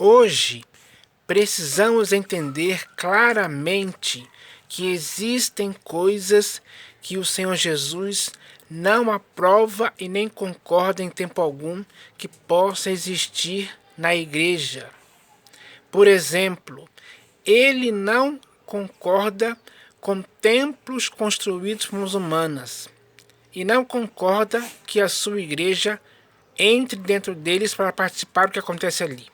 Hoje, precisamos entender claramente que existem coisas que o Senhor Jesus não aprova e nem concorda em tempo algum que possa existir na igreja. Por exemplo, ele não concorda com templos construídos por muçulmanas e não concorda que a sua igreja entre dentro deles para participar do que acontece ali.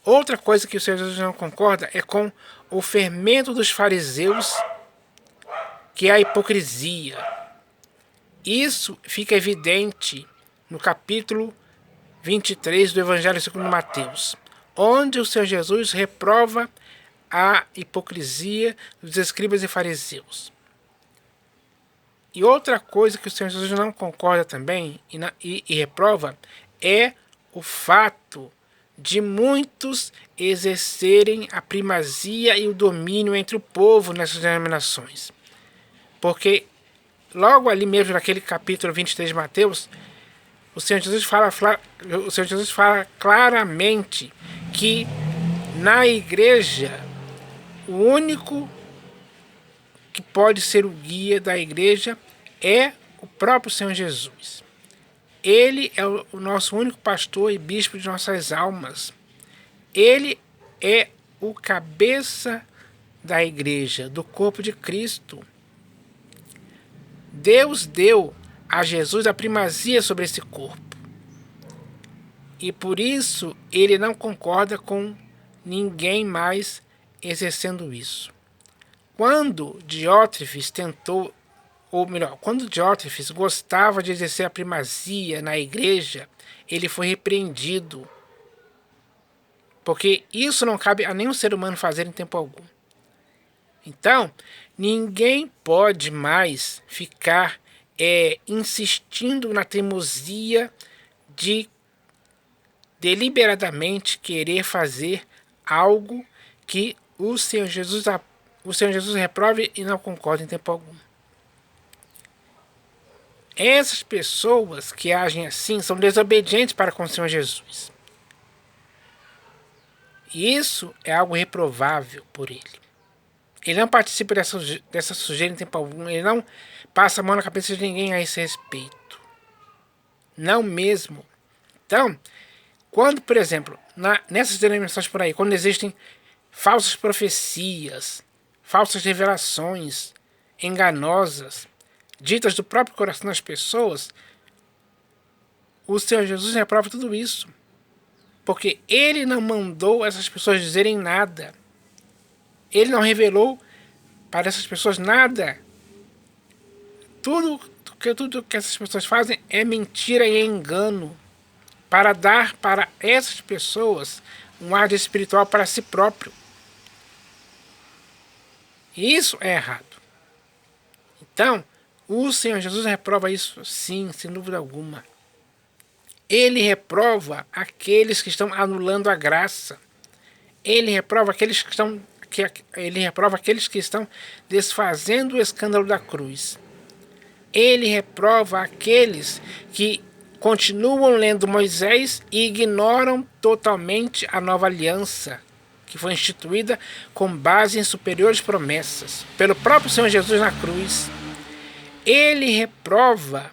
Outra coisa que o Senhor Jesus não concorda é com o fermento dos fariseus, que é a hipocrisia. Isso fica evidente no capítulo 23 do Evangelho segundo Mateus, onde o Senhor Jesus reprova a hipocrisia dos escribas e fariseus. E outra coisa que o Senhor Jesus não concorda também e reprova é o fato de muitos exercerem a primazia e o domínio entre o povo nessas denominações. Porque logo ali mesmo naquele capítulo 23 de Mateus, o Senhor Jesus fala claramente que na igreja o único que pode ser o guia da igreja é o próprio Senhor Jesus. Ele é o nosso único pastor e bispo de nossas almas. Ele é o cabeça da igreja, do corpo de Cristo. Deus deu a Jesus a primazia sobre esse corpo. E por isso ele não concorda com ninguém mais exercendo isso. Quando Diótrefes tentou, ou melhor, quando Diótrefes gostava de exercer a primazia na igreja, ele foi repreendido. Porque isso não cabe a nenhum ser humano fazer em tempo algum. Então, ninguém pode mais ficar insistindo na teimosia de deliberadamente querer fazer algo que o Senhor Jesus reprove e não concorda em tempo algum. Essas pessoas que agem assim são desobedientes para com o Senhor Jesus. E isso é algo reprovável por ele. Ele não participa dessa sujeira em tempo algum. Ele não passa a mão na cabeça de ninguém a esse respeito. Não mesmo. Então, quando, por exemplo, nessas denominações por aí, quando existem falsas profecias, falsas revelações enganosas, ditas do próprio coração das pessoas, o Senhor Jesus reprova tudo isso. Porque ele não mandou essas pessoas dizerem nada. Ele não revelou para essas pessoas nada. Tudo que essas pessoas fazem é mentira e é engano, para dar para essas pessoas um ar espiritual para si próprio. E isso é errado. Então, o Senhor Jesus reprova isso sim, sem dúvida alguma. Ele reprova aqueles que estão anulando a graça. Ele reprova aqueles que estão desfazendo o escândalo da cruz. Ele reprova aqueles que continuam lendo Moisés e ignoram totalmente a nova aliança, que foi instituída com base em superiores promessas pelo próprio Senhor Jesus na cruz. Ele reprova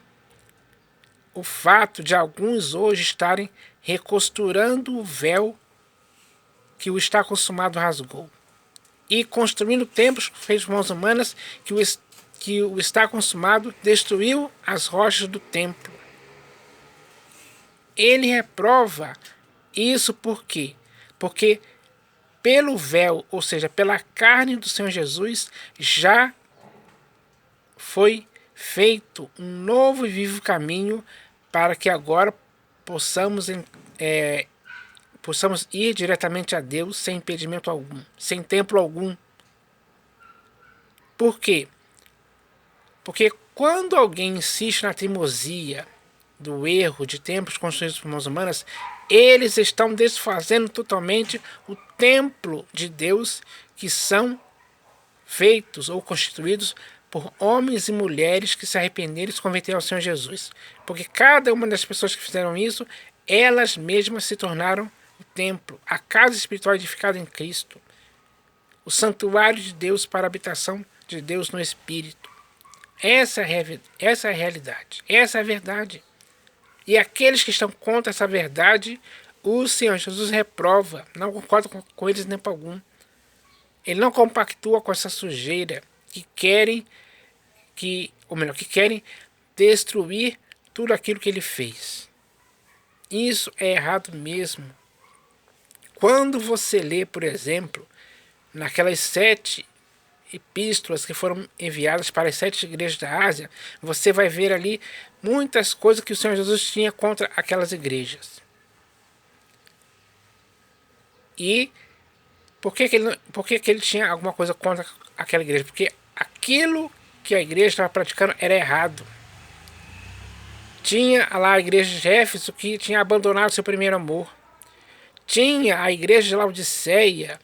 o fato de alguns hoje estarem recosturando o véu que o está consumado rasgou e construindo templos feitos por mãos humanas que o está consumado destruiu as rochas do templo. Ele reprova isso por quê? Porque pelo véu, ou seja, pela carne do Senhor Jesus, já foi feito um novo e vivo caminho para que agora possamos ir diretamente a Deus sem impedimento algum, sem templo algum. Por quê? Porque quando alguém insiste na teimosia do erro de templos construídos por mãos humanas, eles estão desfazendo totalmente o templo de Deus, que são feitos ou constituídos por homens e mulheres que se arrependeram e se converteram ao Senhor Jesus. Porque cada uma das pessoas que fizeram isso, elas mesmas se tornaram o templo, a casa espiritual edificada em Cristo, o santuário de Deus para a habitação de Deus no Espírito. Essa é a realidade, essa é a verdade. E aqueles que estão contra essa verdade, o Senhor Jesus reprova, não concorda com eles nem para algum. Ele não compactua com essa sujeira que querem que querem destruir tudo aquilo que ele fez. Isso é errado mesmo. Quando você lê, por exemplo, naquelas 7 epístolas que foram enviadas para as 7 igrejas da Ásia, você vai ver ali muitas coisas que o Senhor Jesus tinha contra aquelas igrejas. E por que ele tinha alguma coisa contra aquela igreja? Porque aquilo que a igreja estava praticando era errado. Tinha lá a igreja de Éfeso que tinha abandonado seu primeiro amor. Tinha a igreja de Laodiceia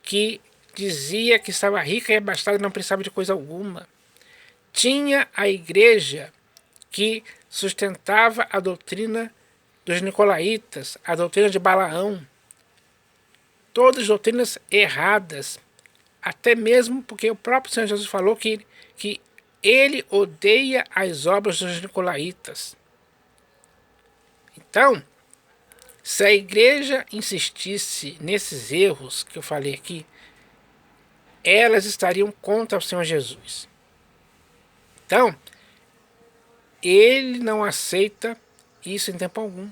que dizia que estava rica e abastada e não precisava de coisa alguma. Tinha a igreja que sustentava a doutrina dos nicolaítas, a doutrina de Balaão. Todas doutrinas erradas, até mesmo porque o próprio Senhor Jesus falou que ele odeia as obras dos nicolaítas. Então, se a igreja insistisse nesses erros que eu falei aqui, elas estariam contra o Senhor Jesus. Então, ele não aceita isso em tempo algum.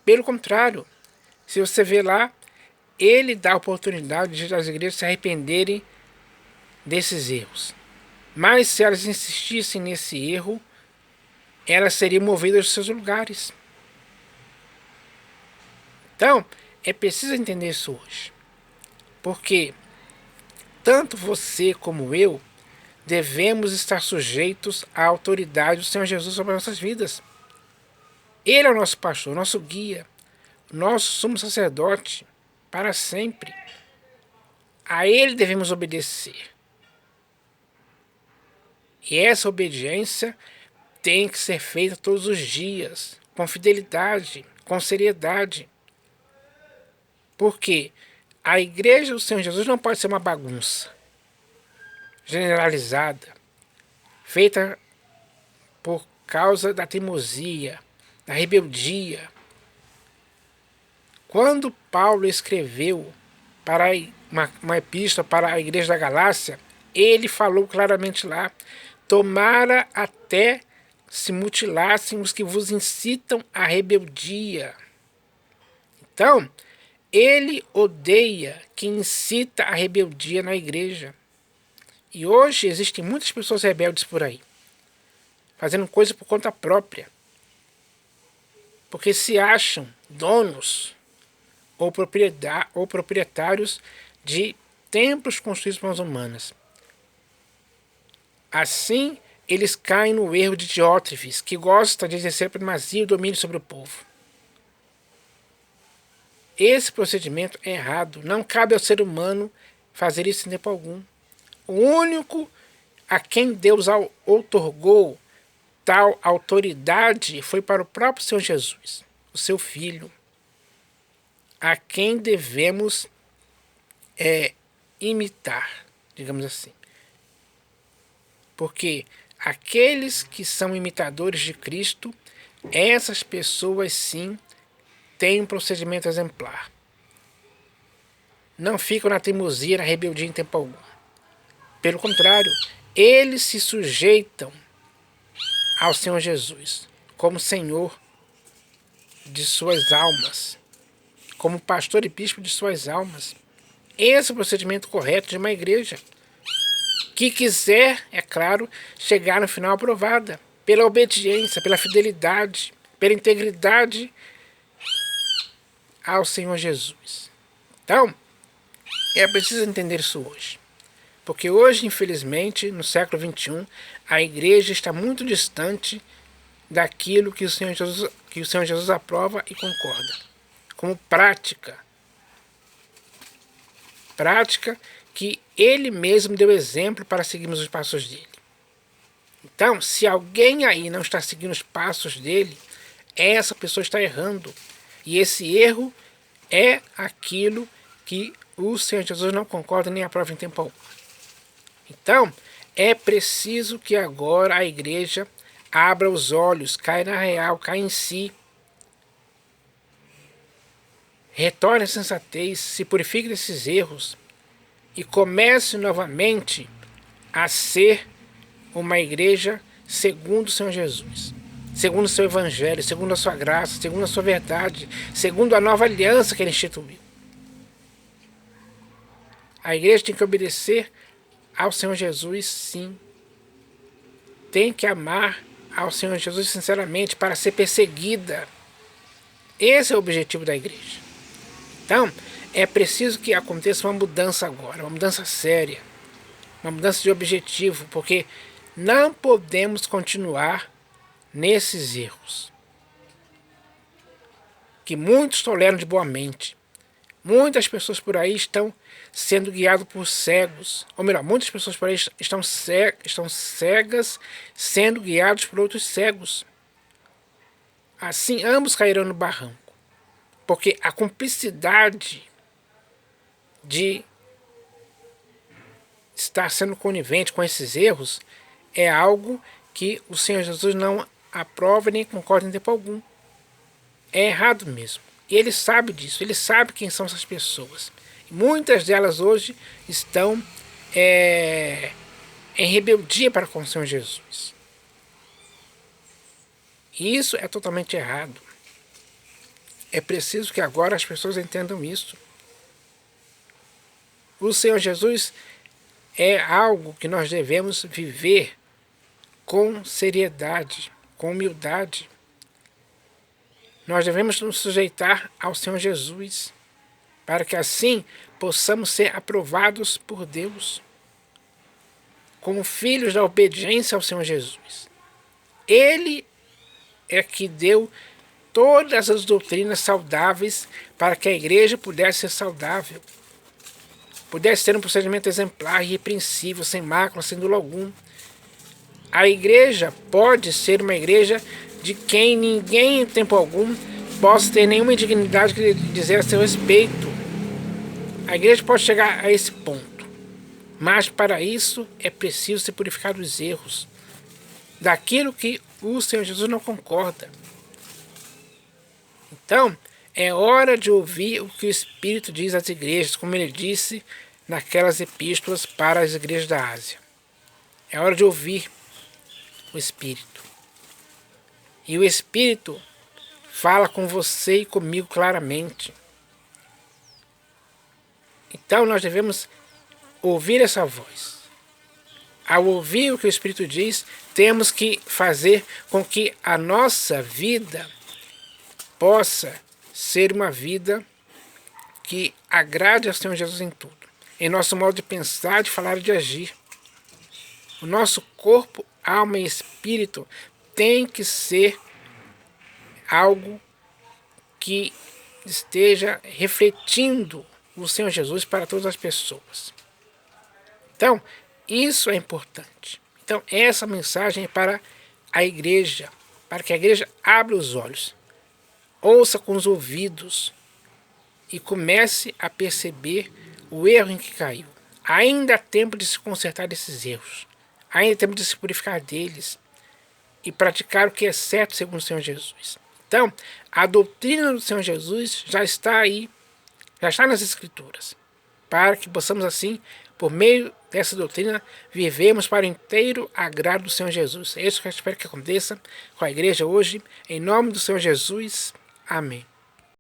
Pelo contrário, se você vê lá, ele dá a oportunidade das igrejas se arrependerem desses erros. Mas se elas insistissem nesse erro, elas seriam movidas dos seus lugares. Então, é preciso entender isso hoje. Porque tanto você como eu devemos estar sujeitos à autoridade do Senhor Jesus sobre as nossas vidas. Ele é o nosso pastor, nosso guia, nosso sumo sacerdote para sempre. A ele devemos obedecer. E essa obediência tem que ser feita todos os dias, com fidelidade, com seriedade. Porque a igreja do Senhor Jesus não pode ser uma bagunça generalizada, feita por causa da teimosia, da rebeldia. Quando Paulo escreveu para uma epístola para a igreja da Galácia, ele falou claramente lá: tomara até se mutilassem os que vos incitam à rebeldia. Então, ele odeia quem incita a rebeldia na igreja. E hoje existem muitas pessoas rebeldes por aí, fazendo coisa por conta própria, porque se acham donos ou proprietários de templos construídos por mãos humanas. Assim, eles caem no erro de Diótrefes, que gosta de exercer primazia e domínio sobre o povo. Esse procedimento é errado. Não cabe ao ser humano fazer isso em tempo algum. O único a quem Deus outorgou tal autoridade foi para o próprio Senhor Jesus, o seu Filho, a quem devemos imitar, digamos assim. Porque aqueles que são imitadores de Cristo, essas pessoas sim têm um procedimento exemplar. Não ficam na teimosia, na rebeldia em tempo algum. Pelo contrário, eles se sujeitam ao Senhor Jesus como Senhor de suas almas, como pastor e bispo de suas almas. Esse é o procedimento correto de uma igreja que quiser, é claro, chegar no final aprovada, pela obediência, pela fidelidade, pela integridade ao Senhor Jesus. Então, é preciso entender isso hoje. Porque hoje, infelizmente, no século XXI, a igreja está muito distante daquilo que o Senhor Jesus aprova e concorda, como prática. Prática que ele mesmo deu exemplo para seguirmos os passos dele. Então, se alguém aí não está seguindo os passos dele, essa pessoa está errando. E esse erro é aquilo que o Senhor Jesus não concorda nem aprova em tempo algum. Então, é preciso que agora a igreja abra os olhos, caia na real, caia em si, retorne à sensatez, se purifique desses erros e comece novamente a ser uma igreja segundo o Senhor Jesus, segundo o seu evangelho, segundo a sua graça, segundo a sua verdade, segundo a nova aliança que ele instituiu. A igreja tem que obedecer ao Senhor Jesus, sim. Tem que amar ao Senhor Jesus sinceramente para ser perseguida. Esse é o objetivo da igreja. Então, é preciso que aconteça uma mudança agora, uma mudança séria, uma mudança de objetivo, porque não podemos continuar nesses erros que muitos toleram de boa mente. Muitas pessoas por aí estão sendo guiadas por cegos, ou melhor, muitas pessoas por aí estão cegas sendo guiados por outros cegos. Assim, ambos cairão no barranco, porque a cumplicidade de estar sendo conivente com esses erros é algo que o Senhor Jesus não aprova nem concorda em tempo algum. É errado mesmo. E ele sabe disso, ele sabe quem são essas pessoas. E muitas delas hoje estão em rebeldia para com o Senhor Jesus. E isso é totalmente errado. É preciso que agora as pessoas entendam isso. O Senhor Jesus é algo que nós devemos viver com seriedade, com humildade. Nós devemos nos sujeitar ao Senhor Jesus, para que assim possamos ser aprovados por Deus, como filhos da obediência ao Senhor Jesus. Ele é que deu todas as doutrinas saudáveis para que a igreja pudesse ser saudável, pudesse ter um procedimento exemplar, irrepreensível, sem mácula, sem dolo algum. A igreja pode ser uma igreja de quem ninguém em tempo algum possa ter nenhuma indignidade que dizer a seu respeito. A igreja pode chegar a esse ponto, mas para isso é preciso se purificar dos erros, daquilo que o Senhor Jesus não concorda. Então, é hora de ouvir o que o Espírito diz às igrejas, como ele disse naquelas epístolas para as igrejas da Ásia. É hora de ouvir o Espírito. E o Espírito fala com você e comigo claramente. Então nós devemos ouvir essa voz. Ao ouvir o que o Espírito diz, temos que fazer com que a nossa vida possa ser uma vida que agrade ao Senhor Jesus em tudo. Em nosso modo de pensar, de falar e de agir. O nosso corpo, alma e espírito tem que ser algo que esteja refletindo o Senhor Jesus para todas as pessoas. Então, isso é importante. Então, essa mensagem é para a igreja, para que a igreja abra os olhos, ouça com os ouvidos e comece a perceber o erro em que caiu. Ainda há tempo de se consertar desses erros. Ainda há tempo de se purificar deles e praticar o que é certo segundo o Senhor Jesus. Então, a doutrina do Senhor Jesus já está aí, já está nas Escrituras, para que possamos assim, por meio dessa doutrina, vivemos para o inteiro agrado do Senhor Jesus. É isso que eu espero que aconteça com a igreja hoje, em nome do Senhor Jesus. Amém.